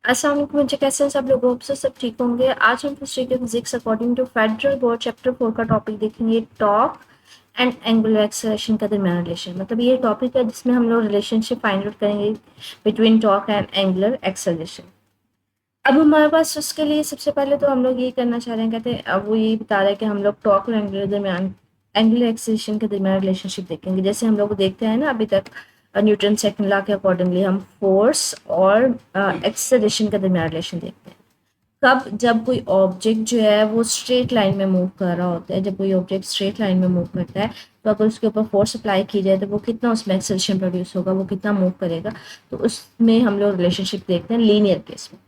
अस्सलाम वालेकुम बच्चे, कैसे हैं सब लोग? होप से सब ठीक होंगे। आज हम हिस्ट्री के physics according to federal board chapter 4 का टॉपिक देखेंगे, टॉर्क एंड एंगुलर एक्सेलरेशन का दरमियान रिलेशन। मतलब ये टॉपिक है जिसमें हम लोग रिलेशनशिप फाइंड आउट करेंगे between torque and angular acceleration. अब हमारे पास उसके लिए सबसे पहले तो हम लोग ये करना चाह रहे हैं, कहते हैं अब वो ये बता रहे हैं कि हम लोग टॉर्क और एंगुलर एक्सेलरेशन के दरमियान रिलेशनशिप देखेंगे। जैसे हम लोग देखते हैं ना अभी तक, न्यूटन सेकंड लॉ के अकॉर्डिंगली हम फोर्स और एक्सेलरेशन के दरमियान रिलेशन देखते हैं। कब? जब कोई ऑब्जेक्ट जो है वो स्ट्रेट लाइन में मूव कर रहा होता है। जब कोई ऑब्जेक्ट स्ट्रेट लाइन में मूव करता है तो अगर उसके ऊपर फोर्स अप्लाई की जाए तो वो कितना उसमें एक्सेलरेशन प्रोड्यूस होगा, वो कितना मूव करेगा। तो उसमें हम लोग रिलेशनशिप देखते हैं लीनियर केस में।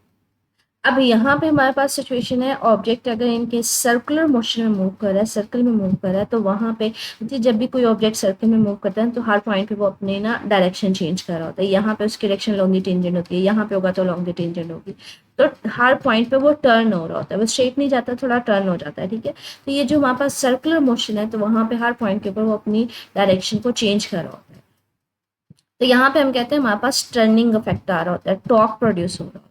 अब यहाँ पे हमारे पास सिचुएशन है, ऑब्जेक्ट अगर इनके सर्कुलर मोशन में मूव कर रहा है, सर्कल में मूव कर रहा है, तो वहाँ पे जब भी कोई ऑब्जेक्ट सर्कल में मूव करता है तो हर पॉइंट पे वो अपने ना डायरेक्शन चेंज कर रहा होता है। यहाँ पे उसकी डायरेक्शन लॉन्गिटेंजेंट होती है, यहाँ पे होगा तो लॉन्गिटेंजेंट होगी। तो हर पॉइंट पे वो टर्न हो रहा होता है, वो स्ट्रेट नहीं जाता, थोड़ा टर्न हो जाता है। ठीक है, तो ये जो हमारे पास सर्कुलर मोशन है तो वहाँ पे हर पॉइंट के ऊपर वो अपनी डायरेक्शन को चेंज कर रहा होता है। तो यहाँ पे हम कहते हैं हमारे पास टर्निंग इफेक्ट आ रहा होता है, टॉर्क प्रोड्यूस हो रहा होता है।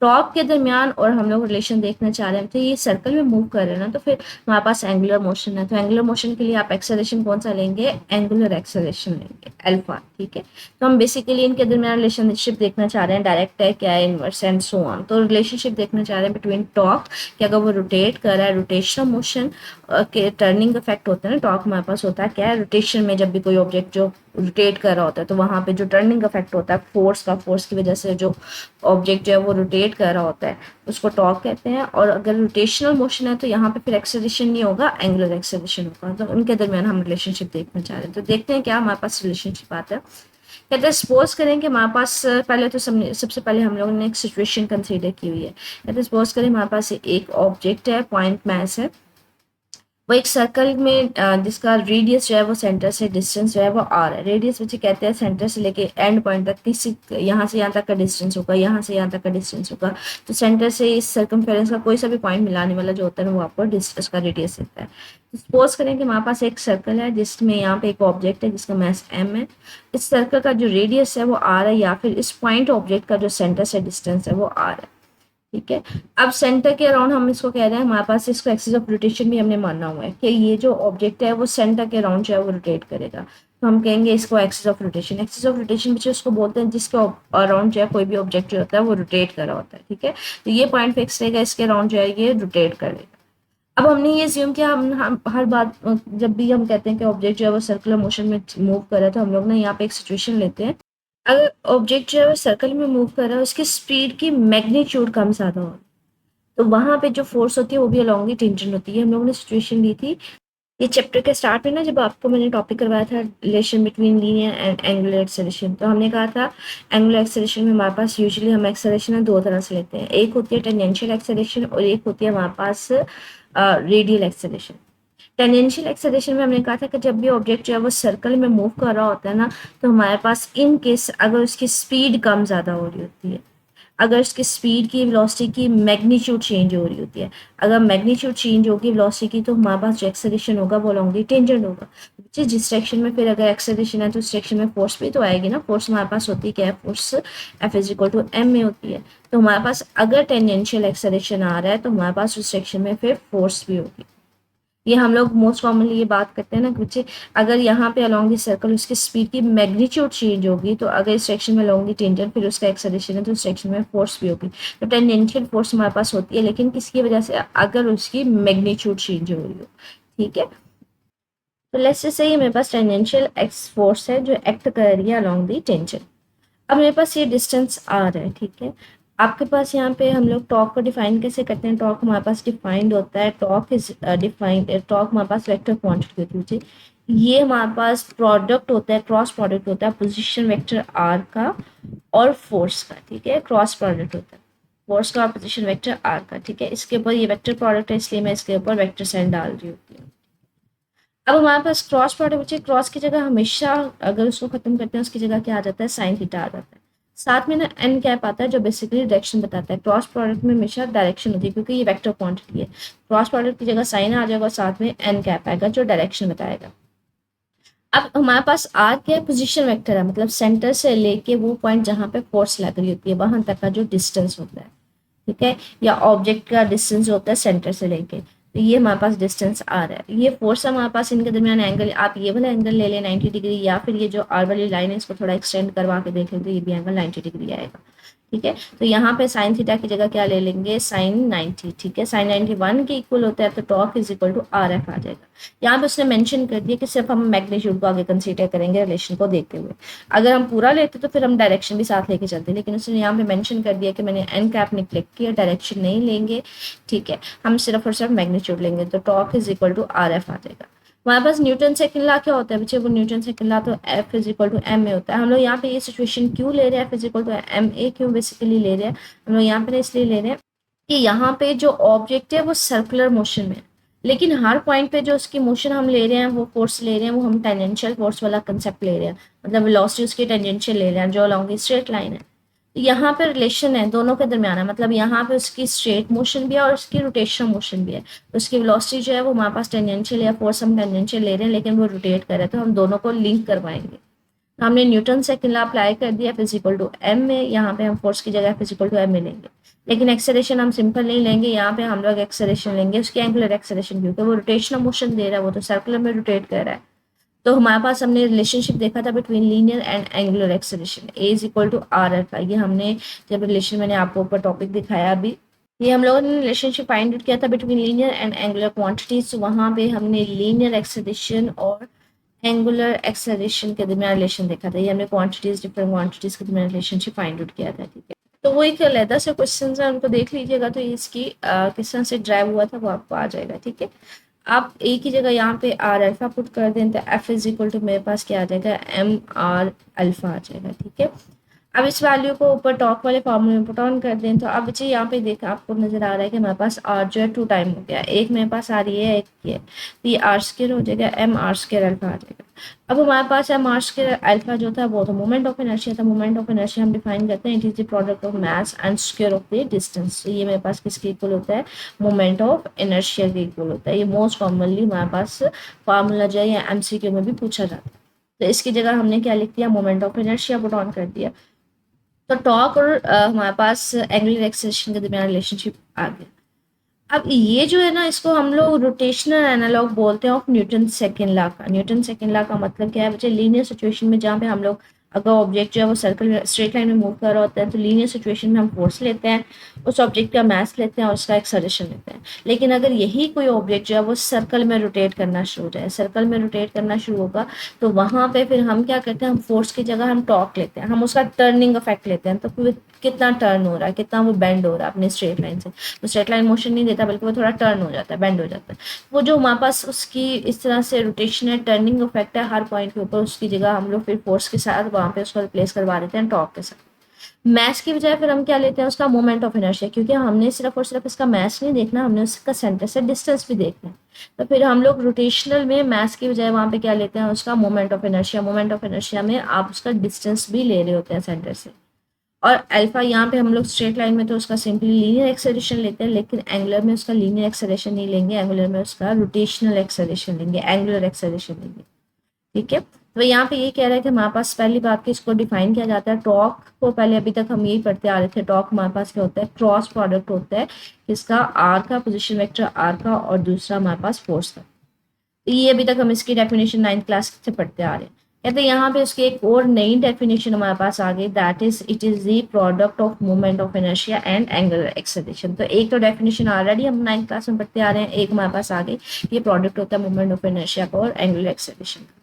टॉप के दरमियान और हम लोग रिलेशन देखना चाह रहे हैं, तो ये सर्कल में मूव कर रहे हैं ना, तो फिर हमारे पास एंगुलर मोशन है। तो एंगुलर मोशन के लिए आप एक्सेलरेशन कौन सा लेंगे? एंगुलर एक्सेलरेशन लेंगे, अल्फा। ठीक है, तो हम बेसिकली इनके दरमियान रिलेशनशिप देखना चाह रहे हैं, डायरेक्ट है क्या है, इनवर्स एंड सो ऑन। तो रिलेशनशिप देखना चाह रहे हैं बिटवीन टॉर्क कि अगर वो रोटेट कर रहा है, रोटेशनल मोशन के टर्निंग इफेक्ट होता है ना, टॉर्क हमारे पास होता है क्या है, रोटेशन में जब भी कोई ऑब्जेक्ट जो रोटेट कर रहा होता है तो वहाँ पे जो टर्निंग इफेक्ट होता है फोर्स का, फोर्स की वजह से जो ऑब्जेक्ट जो है वो रोटेट कर रहा होता है, उसको टॉर्क कहते हैं। और अगर रोटेशनल मोशन है तो यहाँ पे फिर एक्सेलरेशन नहीं होगा, एंगुलर एक्सेलरेशन होगा। तो उनके दरमियान हम रिलेशनशिप देखना चाह रहे हैं। तो देखते हैं क्या हमारे पास रिलेशनशिप आता है। कहते हैं सपोज करें कि हमारे पास पहले तो सबसे पहले हम लोगों ने एक सिचुएशन कंसीडर की हुई है। कहते हैं सपोज करें हमारे पास एक ऑब्जेक्ट है, पॉइंट मैस है, वो एक सर्कल में जिसका रेडियस जो है वो सेंटर से डिस्टेंस जो है वो आर है। रेडियस बच्चे कहते हैं सेंटर से लेके एंड पॉइंट तक किसी यहाँ से यहाँ तक का डिस्टेंस होगा, यहाँ से यहाँ तक का डिस्टेंस होगा। तो सेंटर से इस सर्कमफेरेंस का कोई सा भी पॉइंट मिलाने वाला जो होता है ना वो आपको उसका रेडियस देता है। तो सपोज करें कि हमारे पास एक सर्कल है जिसमें यहाँ पे एक ऑब्जेक्ट है जिसका मास एम है। इस सर्कल का जो रेडियस है वो आर है, या फिर इस पॉइंट ऑब्जेक्ट का जो सेंटर से डिस्टेंस है वो आर है। ठीक है, अब सेंटर के अराउंड हम इसको कह रहे हैं, हमारे पास इसको एक्सिस ऑफ रोटेशन भी हमने माना हुआ है कि ये जो ऑब्जेक्ट है वो सेंटर के अराउंड जो है वो रोटेट करेगा। तो हम कहेंगे इसको axis of rotation. Axis of rotation बच्चे उसको बोलते हैं जिसके अराउंड जो है कोई भी ऑब्जेक्ट जो होता है वो रोटेट कर रहा होता है। ठीक है, तो ये पॉइंट फिक्स रहेगा, इसके अराउंड जो है ये रोटेट करेगा। अब हमने ये ज्यूम किया, हम हर बात जब भी हम कहते हैं कि ऑब्जेक्ट जो है वो सर्कुलर मोशन में मूव कर रहा है, तो हम लोग ना यहाँ पे एक सिचुएशन लेते हैं। अगर ऑब्जेक्ट जो है वो सर्कल में मूव कर रहा है, उसकी स्पीड की मैग्नीट्यूड कम ज़्यादा हो, तो वहाँ पे जो फोर्स होती है वो भी अलॉन्ग ही टेंजेंट होती है। हम लोगों ने सिचुएशन ली थी ये चैप्टर के स्टार्ट में ना, जब आपको मैंने टॉपिक करवाया था relation between linear and angular acceleration. तो हमने कहा था एंगुलर एक्सेलरेशन में हमारे पास यूजुअली हम एक्सेलरेशन दो तरह से लेते हैं, एक होती है टेंजेंशियल एक्सेलरेशन और एक होती है हमारे पास रेडियल एक्सेलरेशन। टेंजेंशियल एक्सेलरेशन में हमने कहा था कि जब भी ऑब्जेक्ट जो है वो सर्कल में मूव कर रहा होता है ना, तो हमारे पास इन केस अगर उसकी स्पीड कम ज़्यादा हो रही होती है, अगर इसकी स्पीड की वेलोसिटी की मैग्नीट्यूड चेंज हो रही होती है, अगर मैग्नीट्यूड चेंज होगी वेलोसिटी की, तो हमारे पास जो एक्सेलरेशन होगा वो लॉन्गली टेंजेंट होगा। जिस डायरेक्शन में फिर अगर एक्सेलरेशन है तो उस डायरेक्शन में फोर्स भी तो आएगी ना। फोर्स हमारे पास होती है क्या है, force F is equal to M में होती है। तो हमारे पास अगर टेंजेंशियल एक्सेलरेशन आ रहा है तो हमारे पास उस डायरेक्शन में फिर फोर्स भी होगी। ये हम लोग मोस्ट कॉमनली ये बात करते हैं ना कि बच्चे अगर यहाँ पे अलोंग दिस सर्कल उसकी स्पीड की मैग्नीट्यूड चेंज होगी, तो अगर इस सेक्शन में अलोंग दी टेंजेंट फिर उसका एक्सेलरेशन है तो उस सेक्शन में फोर्स भी होगी। तो टेंजेंशियल फोर्स हमारे पास होती है, लेकिन किसकी वजह से? अगर उसकी मैग्नीट्यूड चेंज हो रही हो। ठीक है, तो लेट्स से सही मेरे पास टेंजेंशियल एक्स फोर्स है जो एक्ट कर रही है अलोंग दी टेंजेंट। अब मेरे पास ये डिस्टेंस आ रहा है। ठीक है, आपके पास यहाँ पे हम लोग टॉर्क को डिफाइन कैसे करते हैं? टॉर्क हमारे पास डिफाइंड होता है, टॉर्क इज डिफाइंड, टॉर्क हमारे पास वेक्टर क्वांटिटी होती है। ये हमारे पास प्रोडक्ट होता है, क्रॉस प्रोडक्ट होता है पोजीशन वेक्टर आर का और फोर्स का। ठीक है, क्रॉस प्रोडक्ट होता है फोर्स का और पोजीशन वेक्टर आर का। ठीक है, इसके ऊपर ये वेक्टर प्रोडक्ट है इसलिए मैं इसके ऊपर वेक्टर साइन डाल रही होती हूँ। अब हमारे पास क्रॉस प्रोडक्ट बचे, क्रॉस की जगह हमेशा अगर उसको खत्म करते हैं उसकी जगह क्या आ जाता है? साइन थीटा आ जाता है। साथ में ना एन कैप आता है जो बेसिकली डायरेक्शन बताता है। क्रॉस प्रोडक्ट में हमेशा डायरेक्शन होती है क्योंकि ये वेक्टर क्वांटिटी है। क्रॉस प्रोडक्ट की जगह साइन आ जाएगा और साथ में एन कैप आएगा जो डायरेक्शन बताएगा। अब हमारे पास आर क्या है, पोजीशन वेक्टर है, मतलब सेंटर से लेके वो पॉइंट जहाँ पे फोर्स लग रही होती है वहां तक का जो डिस्टेंस होता है, ठीक है, या ऑब्जेक्ट का डिस्टेंस होता है सेंटर से लेके, तो ये हमारे पास डिस्टेंस आ रहा है। ये फोर्स हमारे पास, इनके दरमियान एंगल, आप ये वाला एंगल ले लें 90 डिग्री, या फिर ये जो आर वाली लाइन है इसको थोड़ा एक्सटेंड करवा के देखें तो ये भी एंगल 90 डिग्री आएगा, ठीक है। तो यहाँ पे साइन थीटा की जगह क्या ले लेंगे, साइन 90, ठीक है, साइन 91 के इक्वल होता है, तो torque is equal to R F आ जाएगा। यहाँ पे उसने मेंशन कर दिया कि सिर्फ हम मैग्नीट्यूड को आगे कंसीडर करेंगे रिलेशन को देखते हुए, अगर हम पूरा लेते तो फिर हम डायरेक्शन भी साथ लेके चलते, लेकिन उसने यहाँ पे मेंशन कर दिया कि मैंने एन कैप निगलेक्ट किया, डायरेक्शन नहीं लेंगे, ठीक है, हम सिर्फ और सिर्फ मैग्नीट्यूड लेंगे, तो torque is equal to R F आ जाएगा। हमारे पास न्यूटन सेकंड लॉ क्या होता है बच्चे, वो न्यूटन सेकंड लॉ तो F is equal to M में होता है। हम लोग यहाँ पे ये सिचुएशन क्यों ले रहे हैं, F is equal to M A क्यों बेसिकली ले रहे हैं, हम लोग यहाँ पे इसलिए ले रहे हैं कि यहाँ पे जो ऑब्जेक्ट है वो सर्कुलर मोशन में है, लेकिन हर पॉइंट पे जो उसकी मोशन हम ले रहे हैं, वो फोर्स ले रहे हैं, वो हम टेंजेंशियल फोर्स वाला कंसेप्ट ले रहे हैं, मतलब वेलोसिटी उसकी टेंजेंशियल ले रहे हैं जो अलॉन्ग स्ट्रेट लाइन है। यहाँ पे रिलेशन है दोनों के दरमियान है, मतलब यहाँ पे उसकी स्ट्रेट मोशन भी है और उसकी रोटेशनल मोशन भी है, उसकी वेलोसिटी जो है वो हमारे पास टेंजेंशियल या फोर्स हम टेंजेंशियल ले रहे हैं, लेकिन वो रोटेट कर रहे हैं, तो हम दोनों को लिंक करवाएंगे। हमने न्यूटन सेकंड लॉ अप्लाई कर दिया फिजिकल टू एम में, यहाँ पे हम फोर्स की जगह फिजिकल टू एम में लेंगे, लेकिन एक्सेलेरेशन हम सिंपल नहीं लेंगे, यहाँ पे हम लोग एक्सेलेरेशन लेंगे उसकी एंगुलर एक्सेलेरेशन, क्योंकि वो रोटेशनल मोशन दे रहा है, वो तो सर्कुलर में रोटेट कर रहा है। तो हमारे पास हमने रिलेशनशिप देखा था between linear and angular acceleration, A is equal to R alpha, ये हमने जब रिलेशन मैंने आपको ऊपर टॉपिक दिखाया अभी, ये हम लोगों ने रिलेशनशिप फाइंड आउट किया था between linear and angular quantities, तो वहाँ पे हमने लीनियर एक्सेलरेशन और एंगुलर एक्सेलरेशन के दरमियान रिलेशन देखा था, ये हमने क्वांटिटीज डिफरेंट क्वांटिटीज के दरमियान रिलेशनशिप फाइंड आउट किया था, ठीक है। तो वो एक अलहदा से क्वेश्चन है, उनको देख लीजिएगा, तो इसकी किस तरह से ड्राइव हुआ था वो आपको आ जाएगा, ठीक है। आप एक ही जगह यहाँ पे आर अल्फा पुट कर दें तो एफ इज इक्वल टू मेरे पास क्या आ जाएगा, एम आर अल्फा आ जाएगा, ठीक है। अब इस वैल्यू को ऊपर टॉक वाले फॉर्मूले में पुट ऑन कर दें, तो अब बच्चे यहाँ पे देखा आपको नजर आ रहा है कि हमारे पास आर जो है 2 टाइम हो गया, एक मेरे पास आ रही है, एक ये, तो ये आर स्क्वायर हो जाएगा, एम आर स्क्वायर अल्फा आ जाएगा। अब हमारे पास एम आर स्क्वायर अल्फा जो था वो तो मोमेंट ऑफ इनर्शिया था, मोमेंट ऑफ इनर्शिया हम डिफाइन करते हैं, it is the product of mass and square of the distance, तो ये मेरे पास किसके इक्वल होता है, मोमेंट ऑफ इनर्शिया के इक्वल होता है। ये मोस्ट कॉमनली हमारे पास फार्मूला जो है या एमसीक्यू में भी पूछा जाता है, तो इसकी जगह हमने क्या लिख दिया, moment of inertia put on कर दिया, तो टॉक और हमारे पास एंगुलर एक्सेलरेशन के दरमियान रिलेशनशिप आ गया। अब ये जो है ना, इसको हम लोग रोटेशनल एनालॉग बोलते हैं ऑफ न्यूटन सेकंड लॉ का। न्यूटन सेकंड लॉ का मतलब क्या है बच्चे, लीनियर सिचुएशन में जहाँ पे हम लोग अगर ऑब्जेक्ट जो है वो सर्कल स्ट्रेट लाइन में मूव कर रहा होता है, तो लीनियर सिचुएशन में हम फोर्स लेते हैं, उस ऑब्जेक्ट का मास लेते हैं और उसका एक्सेलरेशन लेते हैं। लेकिन अगर यही कोई ऑब्जेक्ट जो है वो सर्कल में रोटेट करना शुरू हो जाए, सर्कल में रोटेट करना शुरू होगा, तो वहाँ पे फिर हम क्या करते हैं, हम फोर्स की जगह हम टॉर्क लेते हैं, हम उसका टर्निंग इफेक्ट लेते हैं, तो फिर कितना टर्न हो रहा है, कितना वो बेंड हो रहा है अपने स्ट्रेट लाइन से, वो स्ट्रेट लाइन मोशन नहीं देता बल्कि वो थोड़ा टर्न हो जाता है, बेंड हो जाता है। वो जो हमारे पास उसकी इस तरह से रोटेशन है, टर्निंग इफेक्ट है हर पॉइंट के ऊपर, उसकी जगह हम लोग फिर फोर्स के साथ वहाँ पे उसको रिप्लेस करवा देते हैं टॉर्क के साथ। मैस की बजाय फिर हम क्या लेते हैं, उसका मोमेंट ऑफ इनर्शिया, क्योंकि हमने सिर्फ और सिर्फ इसका मैस नहीं देखना, हमने उसका सेंटर से डिस्टेंस भी देखना है, तो फिर हम लोग रोटेशनल में मैस की बजाय वहाँ पे क्या लेते हैं, उसका moment of inertia. Moment of inertia में आप उसका डिस्टेंस भी ले रहे होते हैं सेंटर से, और अल्फा यहाँ पे हम लोग स्ट्रेट लाइन में तो उसका सिंपली लीनियर एक्सेलरेशन लेते हैं, लेकिन एंगुलर में उसका लीनियर एक्सेलरेशन नहीं लेंगे, एंगुलर में उसका रोटेशनल एक्सेलरेशन लेंगे, एंगुलर एक्सेलरेशन लेंगे, ठीक है। तो यहाँ पे ये कह रहा है कि हमारे पास पहली बात की इसको डिफाइन किया जाता है, टॉर्क को पहले अभी तक हम यही पढ़ते आ रहे थे, टॉर्क हमारे पास क्या होता है, क्रॉस प्रोडक्ट होता है किसका, आर का, पोजीशन वेक्टर आर का, और दूसरा हमारे पास फोर्स का। तो ये अभी तक हम इसकी डेफिनेशन 9th क्लास से पढ़ते आ रहे हैं। कहते हैं यहाँ पे उसकी एक और नई डेफिनेशन हमारे पास आ गई, that is it is the product of moment of inertia and angular acceleration. तो एक तो डेफिनेशन ऑलरेडी हम 9th क्लास में पढ़ते आ रहे हैं, एक हमारे पास आ गई, ये प्रोडक्ट होता है मोमेंट ऑफ इनर्शिया का और एंगुलर एक्सेलरेशन का।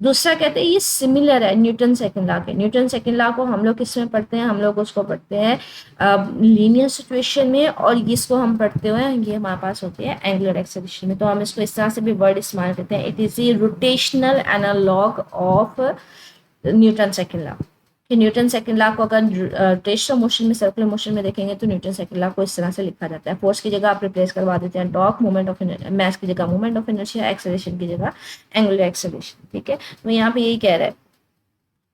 दूसरा कहते हैं ये सिमिलर है न्यूटन सेकंड लॉ के। न्यूटन सेकंड लॉ को हम लोग किस में पढ़ते हैं, हम लोग उसको पढ़ते हैं लीनियर सिचुएशन में, और इसको हम पढ़ते हुए ये हमारे पास होते हैं एंगुलर एक्सेलरेशन में। तो हम इसको इस तरह से भी वर्ड इस्तेमाल करते हैं, it is a rotational analogue of Newton second law. कि न्यूटन सेकंड लॉ को अगर रोटेशनल मोशन में, सर्कुलर मोशन में देखेंगे तो न्यूटन सेकंड लॉ को इस तरह से लिखा जाता है, फोर्स की जगह आप रिप्लेस करवा देते हैं टॉर्क, मोमेंट ऑफ मास की जगह मोमेंट ऑफ इनर्शिया, एक्सेलरेशन की जगह एंगुलर एक्सेलरेशन, ठीक है। तो यहाँ पे यही कह रहा है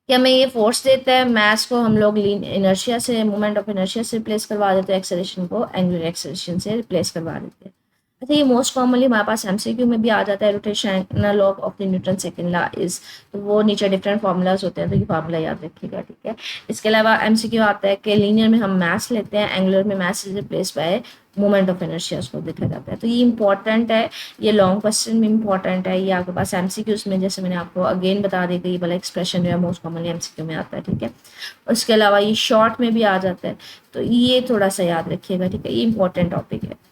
कि हमें ये फोर्स देता है, मास को हम लोग इनर्शिया से, मोमेंट ऑफ इनर्शिया से रिप्लेस करवा देते हैं, एक्सेलरेशन को एंगुलर एक्सेलरेशन से रिप्लेस करवा देते हैं। अच्छा, ये मोस्ट कॉमनली हमारे पास एमसीक्यू में भी आ जाता है, rotational law of the Newton second law is, तो वो नीचे डिफरेंट फार्मूलाज होते हैं, तो ये फार्मूला याद रखिएगा, ठीक है। इसके अलावा एमसीक्यू आता है कि लीनियर में हम मास लेते हैं, एंगुलर में mass is replace by moment of inertia, उसको देखा जाता है। तो ये इंपॉर्टेंट है, ये लॉन्ग क्वेश्चन में इंपॉर्टेंट है, ये आपके पास एमसीक्यूज में जैसे मैंने आपको अगेन बता दी गई वाला एक्सप्रेशन जो है मोस्ट कॉमनली एमसीक्यू में आता है, ठीक है। उसके अलावा ये शॉर्ट में भी आ जाता है, तो ये थोड़ा सा याद रखिएगा, ठीक है, ये इंपॉर्टेंट टॉपिक है।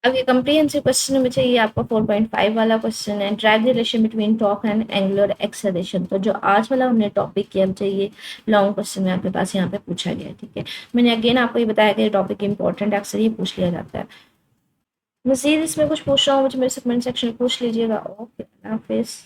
अब ये कम्प्रीहेंसिव क्वेश्चन में चाहिए आपका 4.5 वाला क्वेश्चन है, drive the relation between torque and angular acceleration. तो जो आज वाला हमने टॉपिक किया चाहिए लॉन्ग क्वेश्चन में आपके पास यहाँ पे पूछा गया है, ठीक है। मैंने अगेन आपको ये बताया कि टॉपिक इंपॉर्टेंट है, अक्सर ये पूछ लिया जाता है। मजीद इसमें कुछ पूछ रहा हूँ मुझे मेरे से कमेंट सेक्शन में पूछ लीजिएगा। ओके, हाफिज़।